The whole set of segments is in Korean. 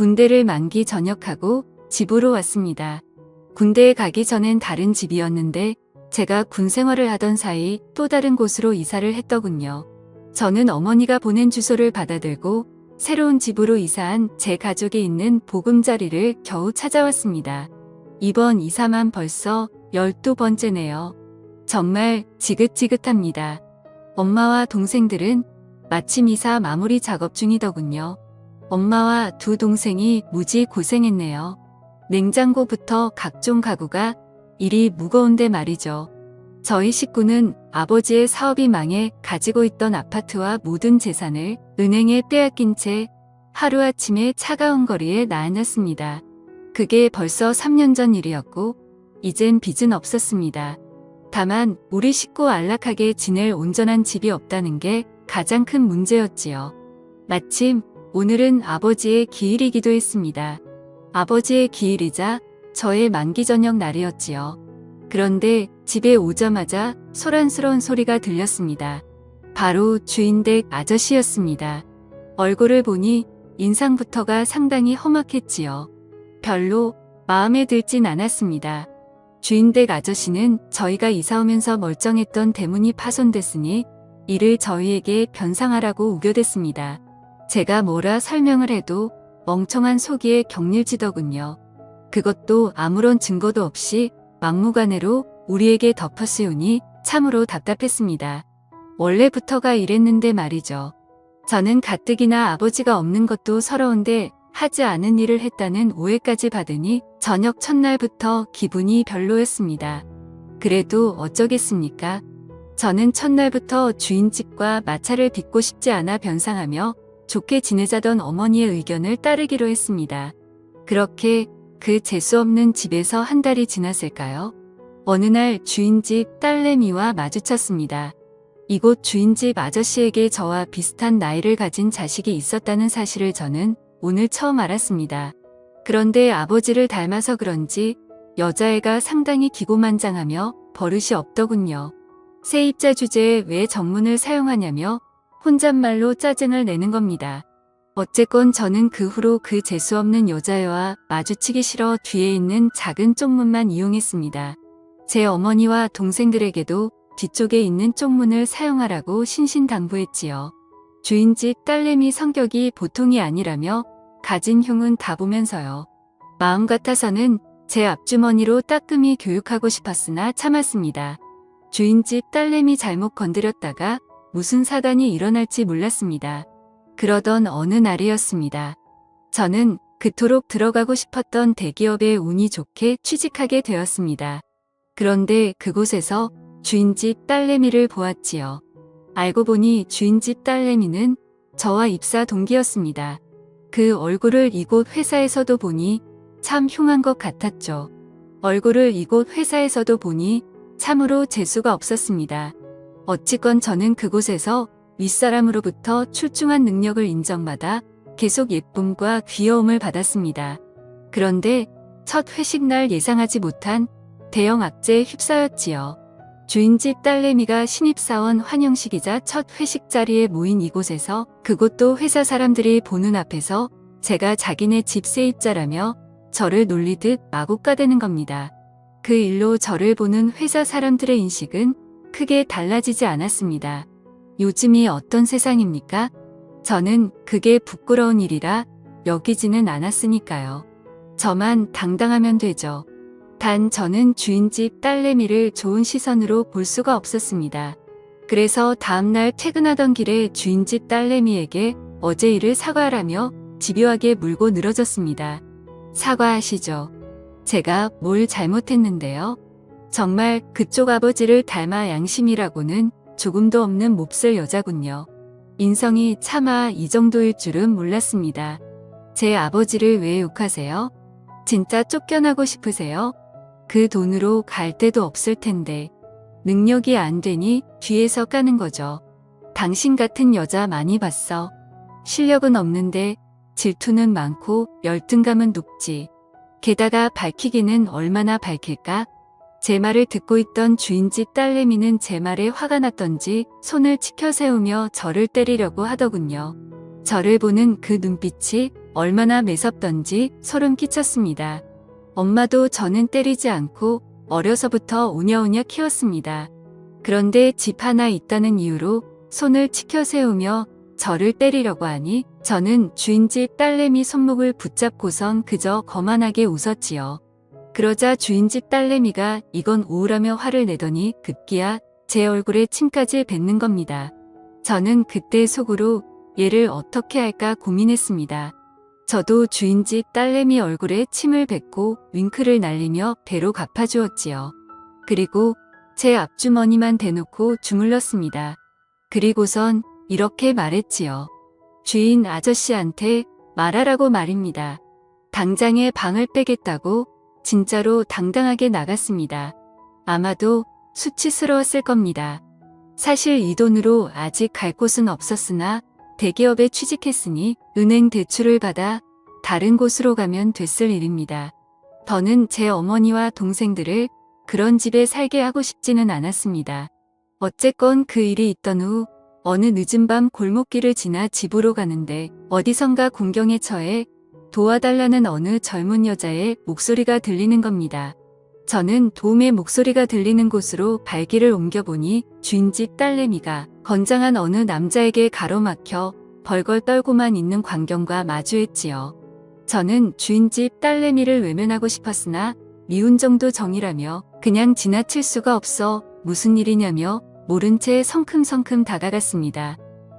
군대를 만기 전역하고 집으로 왔습니다. 군대에 가기 전엔 다른 집이었는데 제가 군 생활을 하던 사이 또 다른 곳으로 이사를 했더군요. 저는 어머니가 보낸 주소를 받아들고 새로운 집으로 이사한 제 가족이 있는 보금자리를 겨우 찾아왔습니다. 이번 이사만 벌써 12번째네요. 정말 지긋지긋합니다. 엄마와 동생들은 마침 이사 마무리 작업 중이더군요. 엄마와 두 동생이 무지 고생했네요. 냉장고부터 각종 가구가 일이 무거운데 말이죠. 저희 식구는 아버지의 사업이 망해 가지고 있던 아파트와 모든 재산을 은행에 빼앗긴 채 하루아침에 차가운 거리에 나앉았습니다. 그게 벌써 3년 전 일이었고 이젠 빚은 없었습니다. 다만 우리 식구 안락하게 지낼 온전한 집이 없다는 게 가장 큰 문제였지요. 마침 오늘은 아버지의 기일이기도 했습니다. 아버지의 기일이자 저의 만기 전역 날이었지요. 그런데 집에 오자마자 소란스러운 소리가 들렸습니다. 바로 주인댁 아저씨였습니다. 얼굴을 보니 인상부터가 상당히 험악했지요. 별로 마음에 들진 않았습니다. 주인댁 아저씨는 저희가 이사 오면서 멀쩡했던 대문이 파손됐으니 이를 저희에게 변상하라고 우겨댔습니다. 제가 뭐라 설명을 해도 멍청한 속이에 격릴지더군요. 그것도 아무런 증거도 없이 막무가내로 우리에게 덮어씌우니 참으로 답답했습니다. 원래부터가 이랬는데 말이죠. 저는 가뜩이나 아버지가 없는 것도 서러운데 하지 않은 일을 했다는 오해까지 받으니 저녁 첫날부터 기분이 별로였습니다. 그래도 어쩌겠습니까? 저는 첫날부터 주인집과 마찰을 빚고 싶지 않아 변상하며 좋게 지내자던 어머니의 의견을 따르기로 했습니다. 그렇게 그 재수없는 집에서 한 달이 지났을까요? 어느 날 주인집 딸내미와 마주쳤습니다. 이곳 주인집 아저씨에게 저와 비슷한 나이를 가진 자식이 있었다는 사실을 저는 오늘 처음 알았습니다. 그런데 아버지를 닮아서 그런지 여자애가 상당히 기고만장하며 버릇이 없더군요. 세입자 주제에 왜 전문을 사용하냐며 혼잣말로 짜증을 내는 겁니다. 어쨌건 저는 그 후로 그 재수없는 여자애와 마주치기 싫어 뒤에 있는 작은 쪽문만 이용했습니다. 제 어머니와 동생들에게도 뒤쪽에 있는 쪽문을 사용하라고 신신당부했지요. 주인집 딸내미 성격이 보통이 아니라며 가진 흉은 다 보면서요. 마음 같아서는 제 앞주머니로 따끔히 교육하고 싶었으나 참았습니다. 주인집 딸내미 잘못 건드렸다가 무슨 사단이 일어날지 몰랐습니다. 그러던 어느 날이었습니다. 저는 그토록 들어가고 싶었던 대기업에 운이 좋게 취직하게 되었습니다. 그런데 그곳에서 주인집 딸내미를 보았지요. 알고 보니 주인집 딸내미는 저와 입사 동기였습니다. 그 얼굴을 이곳 회사에서도 보니 참 흉한 것 같았죠. 얼굴을 이곳 회사에서도 보니 참으로 재수가 없었습니다. 어찌건 저는 그곳에서 윗사람으로부터 출중한 능력을 인정받아 계속 예쁨과 귀여움을 받았습니다. 그런데 첫 회식 날 예상하지 못한 대형 악재에 휩싸였지요. 주인집 딸내미가 신입사원 환영식이자 첫 회식 자리에 모인 이곳에서 그것도 회사 사람들이 보는 앞에서 제가 자기네 집 세입자라며 저를 놀리듯 마구 까대는 겁니다. 그 일로 저를 보는 회사 사람들의 인식은 크게 달라지지 않았습니다. 요즘이 어떤 세상입니까? 저는 그게 부끄러운 일이라 여기지는 않았으니까요. 저만 당당하면 되죠. 단 저는 주인집 딸내미를 좋은 시선으로 볼 수가 없었습니다. 그래서 다음날 퇴근하던 길에 주인집 딸내미에게 어제 일을 사과하라며 집요하게 물고 늘어졌습니다. 사과하시죠. 제가 뭘 잘못했는데요? 정말 그쪽 아버지를 닮아 양심이라고는 조금도 없는 몹쓸 여자군요. 인성이 차마 이 정도일 줄은 몰랐습니다. 제 아버지를 왜 욕하세요? 진짜 쫓겨나고 싶으세요? 그 돈으로 갈 데도 없을 텐데. 능력이 안 되니 뒤에서 까는 거죠. 당신 같은 여자 많이 봤어. 실력은 없는데 질투는 많고 열등감은 높지. 게다가 밝히기는 얼마나 밝힐까? 제 말을 듣고 있던 주인집 딸내미는 제 말에 화가 났던지 손을 치켜 세우며 저를 때리려고 하더군요. 저를 보는 그 눈빛이 얼마나 매섭던지 소름 끼쳤습니다. 엄마도 저는 때리지 않고 어려서부터 오냐오냐 키웠습니다. 그런데 집 하나 있다는 이유로 손을 치켜 세우며 저를 때리려고 하니 저는 주인집 딸내미 손목을 붙잡고선 그저 거만하게 웃었지요. 그러자 주인집 딸내미가 이건 우울하며 화를 내더니 급기야 제 얼굴에 침까지 뱉는 겁니다. 저는 그때 속으로 얘를 어떻게 할까 고민했습니다. 저도 주인집 딸내미 얼굴에 침을 뱉고 윙크를 날리며 배로 갚아주었지요. 그리고 제 앞주머니만 대놓고 주물렀습니다. 그리고선 이렇게 말했지요. 주인 아저씨한테 말하라고 말입니다. 당장에 방을 빼겠다고 진짜로 당당하게 나갔습니다. 아마도 수치스러웠을 겁니다. 사실 이 돈으로 아직 갈 곳은 없었으나 대기업에 취직했으니 은행 대출을 받아 다른 곳으로 가면 됐을 일입니다. 더는 제 어머니와 동생들을 그런 집에 살게 하고 싶지는 않았습니다. 어쨌건 그 일이 있던 후 어느 늦은 밤 골목길을 지나 집으로 가는데 어디선가 공경에 처해 도와달라는 어느 젊은 여자의 목소리가 들리는 겁니다. 저는 도움의 목소리가 들리는 곳으로 발길을 옮겨보니 주인집 딸내미가 건장한 어느 남자에게 가로막혀 벌벌 떨고만 있는 광경과 마주했지요. 저는 주인집 딸내미를 외면하고 싶었으나 미운 정도 정이라며 그냥 지나칠 수가 없어 무슨 일이냐며 모른 채 성큼성큼 다가갔습니다.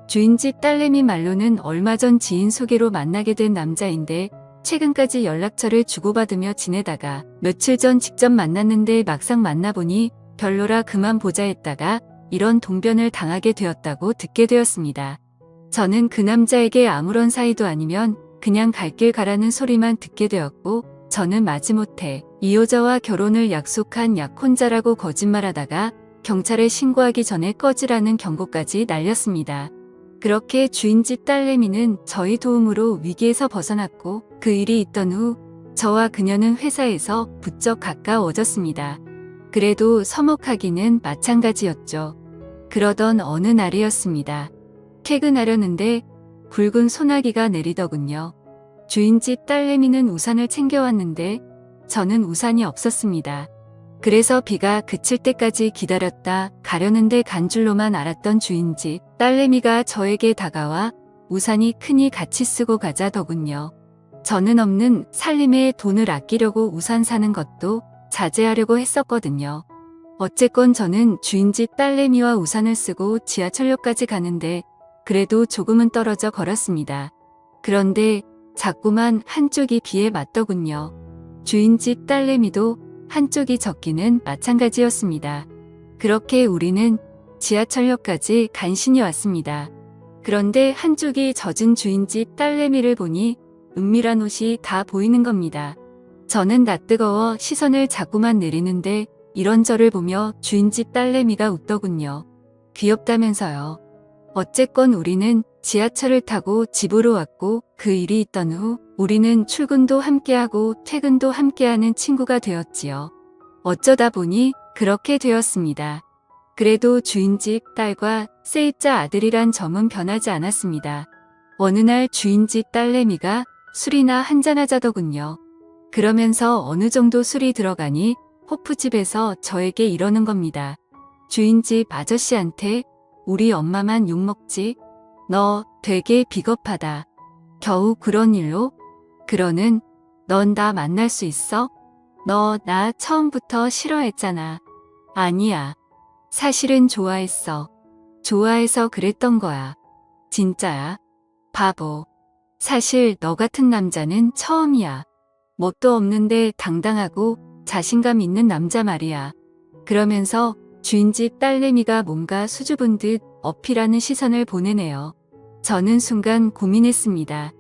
주인집 딸내미 말로는 얼마 전 지인 소개로 만나게 된 남자인데 최근까지 연락처를 주고받으며 지내다가 며칠 전 직접 만났는데 막상 만나보니 별로라 그만 보자 했다가 이런 동변을 당하게 되었다고 듣게 되었습니다. 저는 그 남자에게 아무런 사이도 아니면 그냥 갈 길 가라는 소리만 듣게 되었고 저는 마지못해 이 여자와 결혼을 약속한 약혼자라고 거짓말하다가 경찰에 신고하기 전에 꺼지라는 경고까지 날렸습니다. 그렇게 주인집 딸내미는 저희 도움으로 위기에서 벗어났고 그 일이 있던 후 저와 그녀는 회사에서 부쩍 가까워졌습니다. 그래도 서먹하기는 마찬가지였죠. 그러던 어느 날이었습니다. 퇴근하려는데 붉은 소나기가 내리더군요. 주인집 딸내미는 우산을 챙겨왔는데 저는 우산이 없었습니다. 그래서 비가 그칠 때까지 기다렸다 가려는데 간 줄로만 알았던 주인집 딸내미가 저에게 다가와 우산이 크니 같이 쓰고 가자더군요. 저는 없는 살림에 돈을 아끼려고 우산 사는 것도 자제하려고 했었거든요. 어쨌건 저는 주인집 딸내미와 우산을 쓰고 지하철역까지 가는데 그래도 조금은 떨어져 걸었습니다. 그런데 자꾸만 한쪽이 비에 맞더군요. 주인집 딸내미도 한쪽이 젖기는 마찬가지였습니다. 그렇게 우리는 지하철역까지 간신히 왔습니다. 그런데 한쪽이 젖은 주인집 딸내미를 보니 은밀한 옷이 다 보이는 겁니다. 저는 낯뜨거워 시선을 자꾸만 내리는데 이런 저를 보며 주인집 딸내미가 웃더군요. 귀엽다면서요. 어쨌건 우리는 지하철을 타고 집으로 왔고 그 일이 있던 후 우리는 출근도 함께하고 퇴근도 함께하는 친구가 되었지요. 어쩌다 보니 그렇게 되었습니다. 그래도 주인집 딸과 세입자 아들이란 점은 변하지 않았습니다. 어느 날 주인집 딸내미가 술이나 한잔하자더군요. 그러면서 어느 정도 술이 들어가니 호프집에서 저에게 이러는 겁니다. 주인집 아저씨한테 우리 엄마만 욕먹지? 너 되게 비겁하다. 겨우 그런 일로? 그러는 넌 나 만날 수 있어? 너 나 처음부터 싫어했잖아. 아니야. 사실은 좋아했어. 좋아해서 그랬던 거야. 진짜야. 바보. 사실 너 같은 남자는 처음이야. 뭣도 없는데 당당하고 자신감 있는 남자 말이야. 그러면서 주인집 딸내미가 뭔가 수줍은 듯 어필하는 시선을 보내네요. 저는 순간 고민했습니다.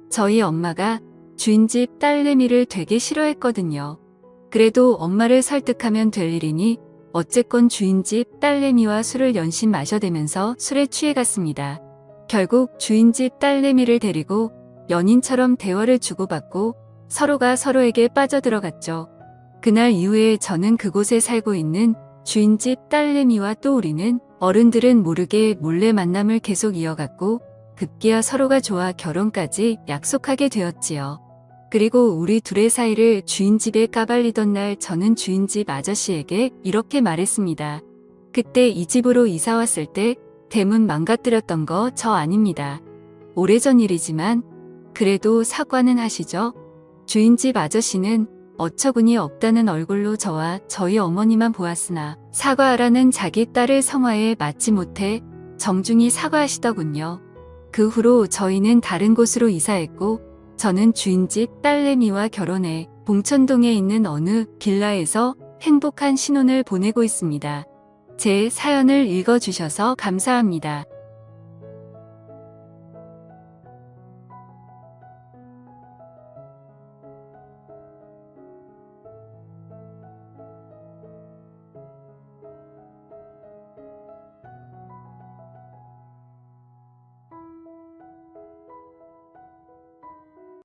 저희 엄마가 주인집 딸내미를 되게 싫어했거든요. 그래도 엄마를 설득하면 될 일이니 어쨌건 주인집 딸내미와 술을 연신 마셔대면서 술에 취해갔습니다. 결국 주인집 딸내미를 데리고 연인처럼 대화를 주고받고 서로가 서로에게 빠져들어갔죠. 그날 이후에 저는 그곳에 살고 있는 주인집 딸내미와 또 우리는 어른들은 모르게 몰래 만남을 계속 이어갔고 급기야 서로가 좋아 결혼까지 약속하게 되었지요. 그리고 우리 둘의 사이를 주인집에 까발리던 날 저는 주인집 아저씨에게 이렇게 말했습니다. 그때 이 집으로 이사 왔을 때 대문 망가뜨렸던 거 저 아닙니다. 오래전 일이지만 그래도 사과는 하시죠? 주인집 아저씨는 어처구니 없다는 얼굴로 저와 저희 어머니만 보았으나 사과하라는 자기 딸의 성화에 맞지 못해 정중히 사과하시더군요. 그 후로 저희는 다른 곳으로 이사했고 저는 주인집 딸내미와 결혼해 봉천동에 있는 어느 빌라에서 행복한 신혼을 보내고 있습니다. 제 사연을 읽어주셔서 감사합니다.